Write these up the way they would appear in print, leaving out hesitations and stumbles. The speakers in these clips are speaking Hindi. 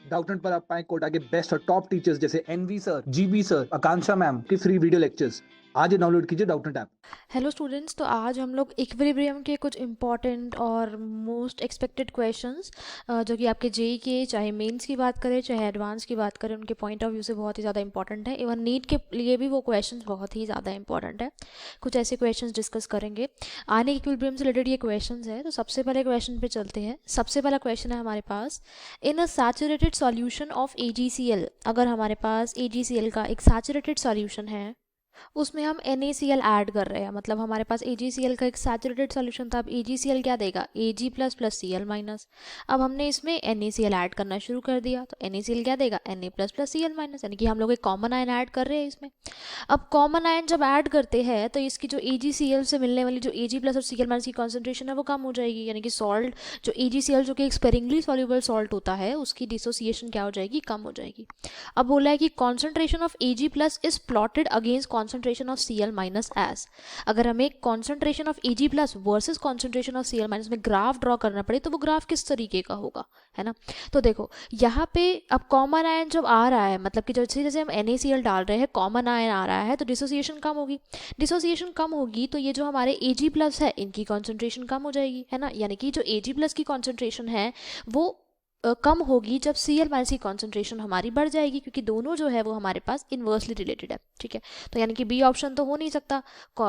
डाउटनट पर आप पाएं कोटा के बेस्ट और टॉप टीचर्स जैसे एनवी सर, जीबी सर, आकांक्षा मैम के फ्री वीडियो लेक्चर्स। आज ही डाउनलोड कीजिए डाउटनट ऐप। हेलो स्टूडेंट्स, तो आज हम लोग इक्विलिब्रियम के कुछ इम्पॉर्टेंट और मोस्ट एक्सपेक्टेड क्वेश्चंस जो कि आपके जेई के चाहे मेंस की बात करें चाहे एडवांस की बात करें उनके पॉइंट ऑफ व्यू से बहुत ही ज़्यादा इंपॉर्टेंट है। इवन नीट के लिए भी वो क्वेश्चंस बहुत ही ज़्यादा इंपॉर्टेंट है। कुछ ऐसे क्वेश्चंस डिस्कस करेंगे। आने इक्विलिब्रियम से रिलेटेड ये क्वेश्चंस है, तो सबसे पहले क्वेश्चन पे चलते हैं। सबसे पहला क्वेश्चन है हमारे पास, in a saturated solution of AgCl, अगर हमारे पास AgCl का एक सैचुरेटेड सॉल्यूशन है उसमें हम NaCl ऐड कर रहे हैं, मतलब हमारे पास AgCl का एक सैचुरेटेड सॉल्यूशन था। अब AgCl क्या देगा, Ag plus plus Cl minus. अब हमने इसमें NaCl ऐड करना शुरू कर दिया, तो NaCl क्या देगा, Na plus plus Cl minus, यानी कि हम लोग एक कॉमन आयन ऐड कर रहे हैं इसमें। अब कॉमन आयन जब ऐड करते हैं तो इसकी जो AgCl से मिलने वाली जो Ag प्लस और Cl माइनस की कॉन्सेंट्रेशन है वो कम हो जाएगी, यानी कि सॉल्ट जो AgCl जो कि एक स्पेरिंगली सॉल्यूबल सॉल्ट होता है उसकी डिसोसिएशन क्या हो जाएगी, कम हो जाएगी। अब बोला है कि concentration of Ag plus is plotted against concentration of Cl minus S. अगर हमें concentration of Ag plus versus concentration of Cl minus में ग्राफ ड्रॉ करना पड़े तो वो ग्राफ किस तरीके का होगा, है ना। तो देखो यहाँ पे अब कॉमन आयन जब आ रहा है, मतलब कि जैसे जैसे हम NaCl डाल रहे हैं कॉमन आयन आ रहा है तो डिसोसिएशन कम होगी। डिसोसिएशन कम होगी तो ये जो हमारे Ag प्लस है इनकी कॉन्सेंट्रेशन कम हो जाएगी, है ना। यानी कि जो Ag प्लस की कॉन्सेंट्रेशन है वो कम होगी जब Cl माइनस की कॉन्सेंट्रेशन हमारी बढ़ जाएगी, क्योंकि दोनों जो है वो हमारे पास इन्वर्सली रिलेटेड है, ठीक है। तो यानी कि बी ऑप्शन तो हो नहीं सकता।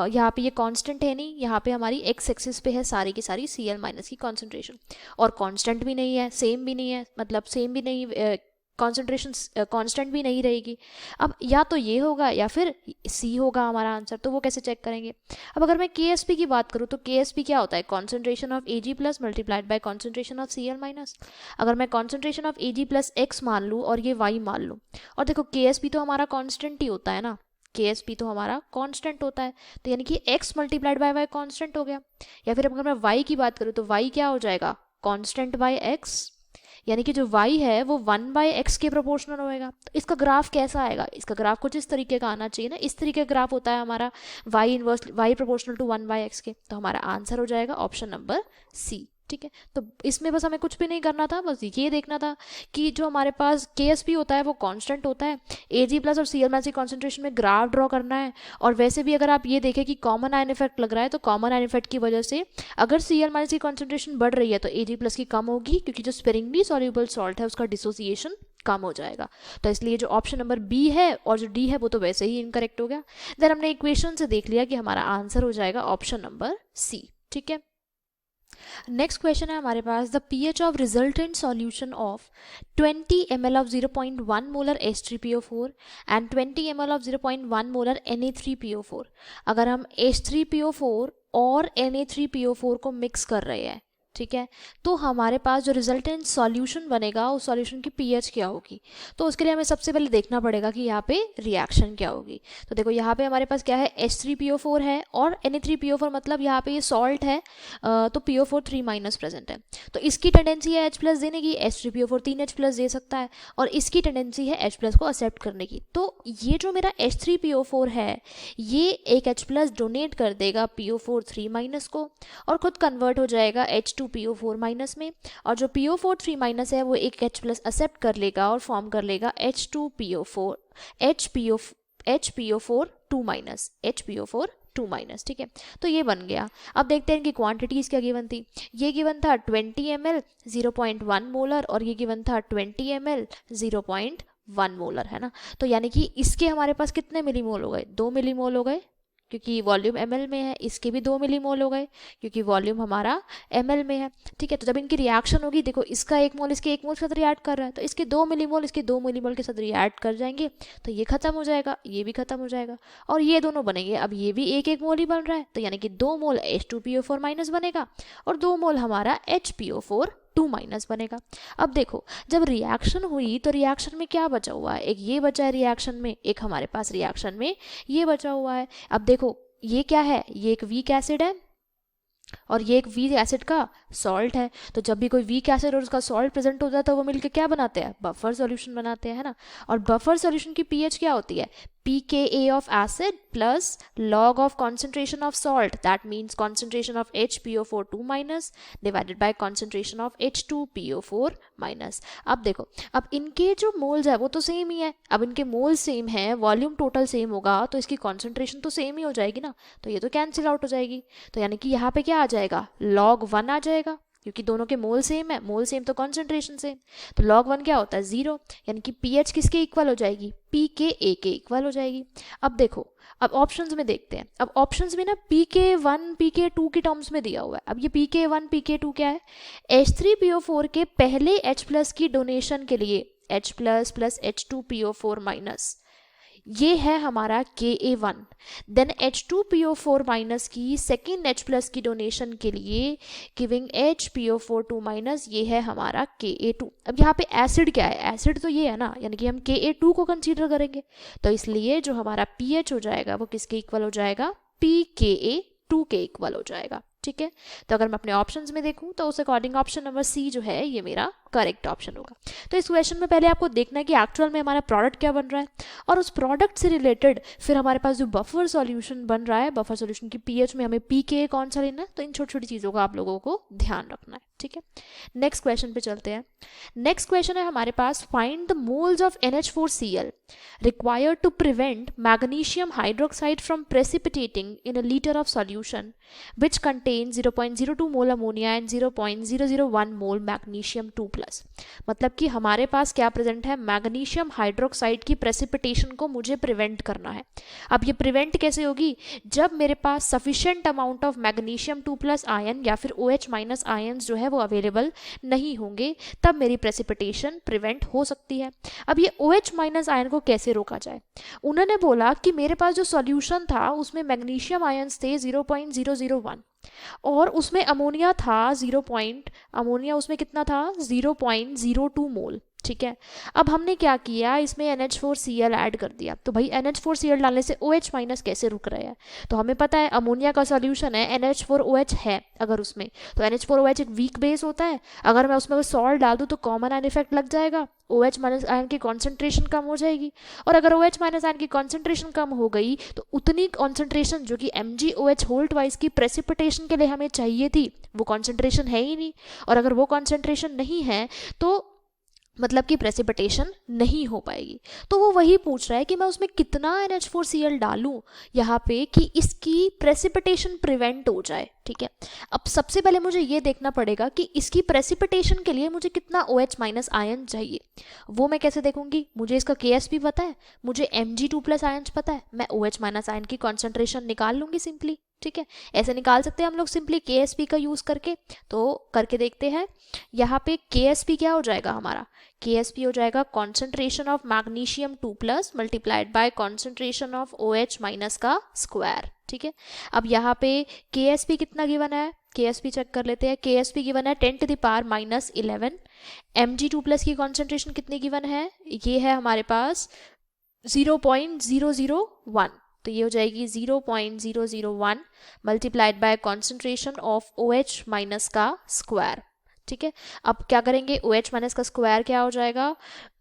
यहाँ पे ये कांस्टेंट है नहीं, यहाँ पे हमारी एक्स एक्सिस पे है सारी की सारी Cl माइनस की कॉन्सेंट्रेशन, और कांस्टेंट भी नहीं है, सेम भी नहीं है, मतलब सेम भी नहीं, कॉन्सेंट्रेशन कांस्टेंट भी नहीं रहेगी। अब या तो ये होगा या फिर सी होगा हमारा आंसर, तो वो कैसे चेक करेंगे। अब अगर मैं KSP की बात करूँ तो KSP क्या होता है, concentration of Ag plus multiplied by concentration of Cl minus. अगर मैं concentration of Ag plus x मान लूँ और ये y मान लूँ, और देखो KSP तो हमारा कॉन्स्टेंट ही होता है ना, KSP तो हमारा कांस्टेंट होता है, तो यानी कि x multiplied by y constant हो गया। या फिर अगर मैं y की बात करूँ तो y क्या हो जाएगा, कांस्टेंट बाय x, यानी कि जो y है वो 1/x के प्रोपोर्शनल होएगा। तो इसका ग्राफ कैसा आएगा, इसका ग्राफ कुछ इस तरीके का आना चाहिए ना, इस तरीके का ग्राफ होता है हमारा y inverse y proportional to 1/x के। तो हमारा आंसर हो जाएगा ऑप्शन नंबर सी, ठीक है। तो इसमें बस हमें कुछ भी नहीं करना था, बस ये देखना था कि जो हमारे पास KSP होता है वो कांस्टेंट होता है, Ag प्लस और Cl माइनस की कॉन्सेंट्रेशन में ग्राफ ड्रॉ करना है। और वैसे भी अगर आप ये देखें कि कॉमन आयन इफेक्ट लग रहा है तो कॉमन आयन इफेक्ट की वजह से अगर Cl माइनस की कॉन्सेंट्रेशन बढ़ रही है तो Ag प्लस की कम होगी, क्योंकि जो स्पेरिंगली सॉल्यूबल सॉल्ट है उसका डिसोसिएशन कम हो जाएगा। तो इसलिए जो ऑप्शन नंबर बी है और जो डी है वो तो वैसे ही इनकरेक्ट हो गया। देन हमने इक्वेशन से देख लिया कि हमारा आंसर हो जाएगा ऑप्शन नंबर सी, ठीक है। नेक्स्ट क्वेश्चन है हमारे पास, the pH of resultant solution of 20 ml of 0.1 molar H3PO4 and 20 ml of 0.1 molar Na3PO4। अगर हम H3PO4 और Na3PO4 को मिक्स कर रहे हैं, ठीक है, तो हमारे पास जो रिजल्टेंट सॉल्यूशन बनेगा उस सॉल्यूशन की pH क्या होगी। तो उसके लिए हमें सबसे पहले देखना पड़ेगा कि यहाँ पे रिएक्शन क्या होगी। तो देखो यहाँ पे हमारे पास क्या है, H3PO4 है और Na3PO4, मतलब यहाँ पे ये सॉल्ट है, तो PO4 3 माइनस प्रेजेंट है, तो इसकी टेंडेंसी है H प्लस देने की, H3PO4 3 H प्लस दे सकता है, और इसकी टेंडेंसी है H प्लस को एक्सेप्ट करने की। तो ये जो मेरा H3PO4 है ये एक H प्लस डोनेट कर देगा PO4 3 माइनस को, और खुद कन्वर्ट हो जाएगा H2PO4 माइनस में, और जो PO4 3 माइनस है वो एक H प्लस एक्सेप्ट कर लेगा और फॉर्म कर लेगा H2PO4 HPO4 2 minus HPO4 2 minus, ठीक है। तो ये बन गया। अब देखते हैं कि क्वांटिटीज क्या गिवन थी। ये गिवन था 20 ml 0.1 मोलर और ये गिवन था 20 ml 0.1 मोलर, है ना। तो यानी कि इसके हमारे पास कितने मिलीमोल हो गए, 2 मिलीमोल हो गए, क्योंकि वॉल्यूम ml में है। इसके भी 2 मिलीमोल हो गए क्योंकि वॉल्यूम हमारा ml में है, ठीक है। तो जब इनकी रिएक्शन होगी, देखो इसका 1 मोल इसके 1 मोल के साथ रिएक्ट कर रहा है, तो इसके 2 मिलीमोल इसके 2 मिलीमोल के साथ रिएक्ट कर जाएंगे, तो ये खत्म हो जाएगा, ये भी खत्म हो जाएगा, और ये दोनों बनेंगे। अब ये भी 1 मोल ही बन रहा है, तो यानी कि 2 मोल H2PO4 माइनस बनेगा और 2 मोल हमारा HPO4 2 माइनस बनेगा। अब देखो जब रिएक्शन हुई तो रिएक्शन में क्या बचा हुआ है, एक ये बचा है रिएक्शन में, एक हमारे पास रिएक्शन में ये बचा हुआ है। अब देखो ये क्या है, ये एक वीक एसिड है और ये एक वीक एसिड का सॉल्ट है। तो जब भी कोई वीक एसिड और उसका सॉल्ट प्रेजेंट होता है तो वो मिलकर क्या बनाते हैं, बफर सॉल्यूशन बनाते हैं, है ना। और बफर सॉल्यूशन की pH क्या होती है, pKa of acid plus log of concentration of salt, that means concentration of HPO4 2 minus divided by concentration of H2PO4 minus। अब देखो, अब इनके जो मोल्स है वो तो सेम ही है, अब इनके मोल सेम है, वॉल्यूम टोटल सेम होगा, तो इसकी कॉन्सेंट्रेशन तो सेम ही हो जाएगी ना, तो ये तो कैंसिल आउट हो जाएगी। तो यानी कि यहाँ पे क्या आ जाएगा, log 1 आ जाएगा, क्योंकि दोनों के मोल सेम है, मोल सेम तो कॉन्सेंट्रेशन सेम, तो log 1 क्या होता है 0, यानी कि pH किसके इक्वल हो जाएगी, pKa के इक्वल हो जाएगी। अब देखो, अब ऑप्शंस में देखते हैं, अब ऑप्शंस में ना pK1 pK2 के टर्म्स में दिया हुआ है। अब ये pK1 pK2 क्या है, H3PO4 के पहले H+ की डोनेशन के लिए H+ प्लस H2PO4 माइनस, ये है हमारा Ka1। देन H2PO4 माइनस की सेकेंड H+ की डोनेशन के लिए गिविंग HPO4 2 माइनस, ये है हमारा Ka2। अब यहाँ पे एसिड क्या है, एसिड तो ये है ना, यानी कि हम Ka2 को कंसीडर करेंगे, तो इसलिए जो हमारा pH हो जाएगा वो किसके इक्वल हो जाएगा, pKa2 के इक्वल हो जाएगा। ठीक है, तो अगर मैं अपने ऑप्शंस में देखूं तो उस अकॉर्डिंग ऑप्शन नंबर सी जो है ये मेरा करेक्ट ऑप्शन होगा। तो इस क्वेश्चन में पहले आपको देखना है कि एक्चुअल में हमारा प्रोडक्ट क्या बन रहा है, और उस प्रोडक्ट से रिलेटेड फिर हमारे पास जो बफर सॉल्यूशन बन रहा है, बफर सॉल्यूशन की पीएच में हमें पीके कौन सा लेना है, तो इन छोटी छोटी चीज़ों का आप लोगों को ध्यान रखना है। ठीक है, नेक्स्ट क्वेश्चन पे चलते हैं। नेक्स्ट क्वेश्चन है हमारे पास, find the moles of NH4Cl required to prevent magnesium hydroxide from precipitating in a liter of solution which contains 0.02 mole ammonia and 0.001 mole magnesium 2+। मतलब कि हमारे पास क्या प्रेजेंट है, मैग्नीशियम हाइड्रोक्साइड की प्रेसिपिटेशन को मुझे प्रिवेंट करना है। अब ये प्रिवेंट कैसे होगी, जब मेरे पास sufficient amount of magnesium 2+ ion या फिर OH- आयन्स जो है वो अवेलेबल नहीं होंगे, तब मेरी प्रेसिपिटेशन प्रिवेंट हो सकती है। अब ये OH- आयन को कैसे रोका जाए, उन्होंने बोला कि मेरे पास जो सॉल्यूशन था उसमें मैग्नीशियम आयन्स थे 0.001 और उसमें अमोनिया था अमोनिया उसमें कितना था 0.02 मोल। ठीक है, अब हमने क्या किया, इसमें NH4Cl ऐड कर दिया, तो भाई NH4Cl डालने से OH- कैसे रुक रहा है, तो हमें पता है अमोनिया का सॉल्यूशन है NH4OH है, अगर उसमें तो NH4OH एक वीक बेस होता है, अगर मैं उसमें सॉल्ट डाल दूँ तो कॉमन आयन इफेक्ट लग जाएगा, OH- आयन की कॉन्सेंट्रेशन कम हो जाएगी, और अगर OH- आयन की कॉन्सेंट्रेशन कम हो गई तो उतनी कॉन्सेंट्रेशन जो कि MgOH होल ट्वाइस की प्रेसिपिटेशन के लिए हमें चाहिए थी वो कॉन्सेंट्रेशन है ही नहीं, और अगर वो कॉन्सेंट्रेशन नहीं है तो मतलब कि प्रेसिपिटेशन नहीं हो पाएगी। तो वो वही पूछ रहा है कि मैं उसमें कितना NH4Cl डालूं यहाँ पे कि इसकी प्रेसिपिटेशन प्रिवेंट हो जाए। ठीक है, अब सबसे पहले मुझे ये देखना पड़ेगा कि इसकी प्रेसिपिटेशन के लिए मुझे कितना OH- आयन चाहिए। वो मैं कैसे देखूंगी, मुझे इसका KSP पता है, मुझे Mg2+ आयन पता है, मैं OH- आयन की कॉन्सेंट्रेशन निकाल लूंगी सिंपली। ठीक है, ऐसे निकाल सकते हैं हम लोग सिंपली KSP का यूज़ करके, तो करके देखते हैं। यहाँ पे KSP क्या हो जाएगा हमारा, KSP हो जाएगा concentration of magnesium 2+ multiplied by concentration of OH- का स्क्वायर। ठीक है, अब यहाँ पे KSP कितना गिवन है, KSP चेक कर लेते हैं। KSP गिवन है 10⁻⁻11। Mg2+ की कॉन्सेंट्रेशन कितनी गिवन है, ये है हमारे पास 0.001, तो ये हो जाएगी 0.001 multiplied by concentration of OH- का स्क्वायर। ठीक है, अब क्या करेंगे, OH- का स्क्वायर क्या हो जाएगा,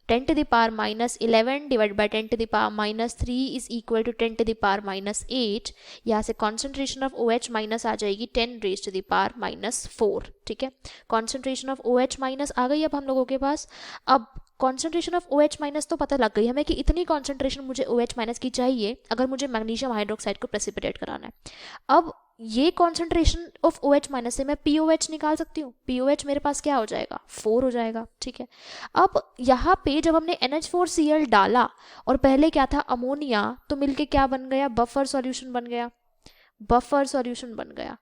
10⁻11 divide by 10⁻³ is equal to 10⁻8। यहाँ से कॉन्सेंट्रेशन ऑफ OH- आ जाएगी 10⁻⁻4। ठीक है, कॉन्सेंट्रेशन ऑफ OH- आ गई अब हम लोगों के पास। अब कॉन्सेंट्रेशन ऑफ OH- तो पता लग गई हमें कि इतनी कॉन्सेंट्रेशन मुझे OH- की चाहिए अगर मुझे मैग्नीशियम हाइड्रोक्साइड को प्रेसिपिटेट कराना है। अब ये कॉन्सेंट्रेशन ऑफ OH- से मैं POH निकाल सकती हूँ, POH मेरे पास क्या हो जाएगा 4 हो जाएगा। ठीक है, अब यहाँ पे जब हमने NH4Cl डाला और पहले क्या था अमोनिया, तो मिलके क्या बन गया, बफर सॉल्यूशन बन गया, बफर सॉल्यूशन बन गया।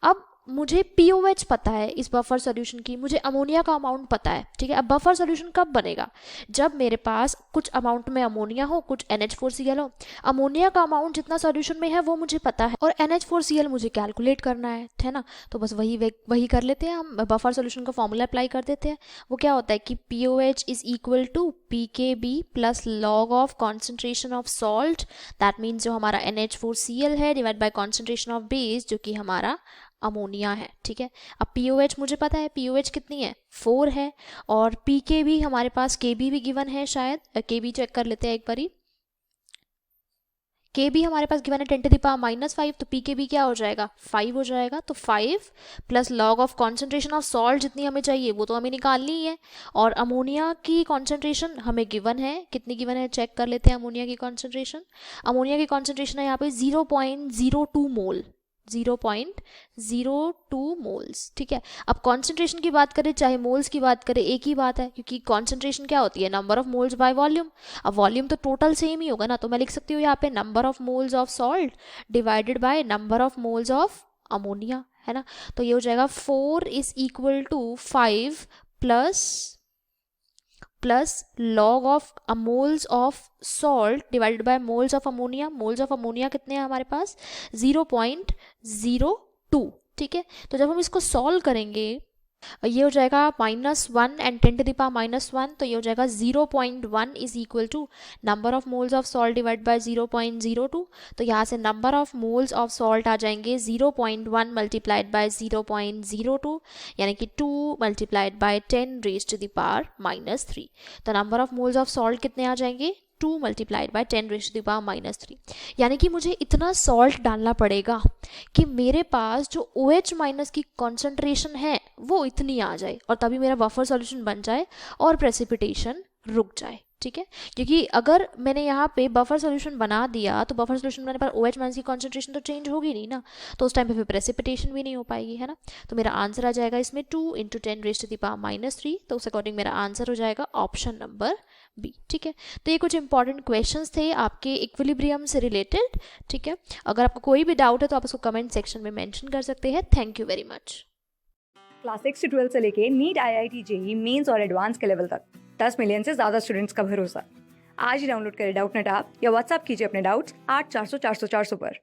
अब मुझे POH पता है इस बफर सॉल्यूशन की, मुझे अमोनिया का अमाउंट पता है। ठीक है, अब बफर सॉल्यूशन कब बनेगा, जब मेरे पास कुछ अमाउंट में अमोनिया हो, कुछ NH4Cl हो। अमोनिया का अमाउंट जितना सॉल्यूशन में है वो मुझे पता है, और NH4Cl मुझे कैलकुलेट करना है ना, तो बस वही कर लेते हैं हम, बफर सॉल्यूशन का फॉर्मूला अप्लाई कर देते हैं। वो क्या होता है कि POH is equal to PKB plus log of concentration of salt, that means जो हमारा NH4Cl है divide by concentration of base जो कि हमारा अमोनिया है। ठीक है, अब POH मुझे पता है, POH कितनी है 4 है, और PK भी हमारे पास KB भी गिवन है, शायद KB चेक कर लेते हैं एक बारी। के बी हमारे पास गिवन है 10⁻⁻5, तो पी के बी क्या हो जाएगा 5 हो जाएगा। तो 5 plus log of concentration of salt जितनी हमें चाहिए वो तो हमें निकालनी ही है, और अमोनिया की कॉन्सेंट्रेशन हमें गिवन है, कितनी गिवन है चेक कर लेते हैं। अमोनिया की कॉन्सेंट्रेशन, अमोनिया की कॉन्सेंट्रेशन है यहाँ पे 0.02 मोल, 0.02 मोल्स, ठीक है। अब कॉन्सेंट्रेशन की बात करें चाहे मोल्स की बात करें एक ही बात है, क्योंकि कॉन्सेंट्रेशन क्या होती है number of moles by volume. अब वॉल्यूम तो टोटल सेम ही होगा ना, तो मैं लिख सकती हूँ यहाँ पे number of moles of salt divided by number of moles of ammonia, है ना। तो ये हो जाएगा 4 is equal to 5 plus log of moles of salt divided by moles of ammonia. Moles of ammonia कितने हैं हमारे पास 0.02, ठीक है। तो जब हम इसको सॉल्व करेंगे ये हो जाएगा -1 एंड 10⁻⁻1, तो ये हो जाएगा 0.1 is equal to number of moles of salt divide by 0.02। तो यहाँ से number of moles of salt आ जाएंगे 0.1 मल्टीप्लाइड बाय 0.02, यानी कि 2 मल्टीप्लाइड बाय 10⁻³ तो number of moles of salt कितने आ जाएंगे 2 मल्टीप्लाइड बाय 10⁻³ यानी कि मुझे इतना सॉल्ट डालना पड़ेगा कि मेरे पास जो OH माइनस की कॉन्सेंट्रेशन है वो इतनी आ जाए, और तभी मेरा बफर सॉल्यूशन बन जाए और प्रेसिपिटेशन रुक जाए, ठीक है। क्योंकि अगर मैंने यहाँ पे बफर सॉल्यूशन बना दिया तो बफर सॉल्यूशन बनाने पर OH माइनस की कॉन्सेंट्रेशन तो चेंज होगी नहीं ना, तो उस टाइम पे फिर प्रेसिपिटेशन भी नहीं हो पाएगी, है ना। तो मेरा आंसर आ जाएगा इसमें 2 × 10⁻³ तो उस अकॉर्डिंग मेरा आंसर हो जाएगा ऑप्शन नंबर बी, ठीक है। तो ये कुछ इंपॉर्टेंट क्वेश्चंस थे आपके इक्विलिब्रियम से रिलेटेड, ठीक है। अगर आपको कोई भी डाउट है तो आप उसको कमेंट सेक्शन में मेंशन कर सकते हैं। Thank you very much. Class 6 से 12 से लेके नीट IIT JEE मेंस और एडवांस के लेवल तक 10 मिलियन से ज़्यादा स्टूडेंट्स का भरोसा। आज ही डाउनलोड करें डाउटनट ऐप या व्हाट्सएप कीजिए अपने डाउट्स 8400 400 400 पर।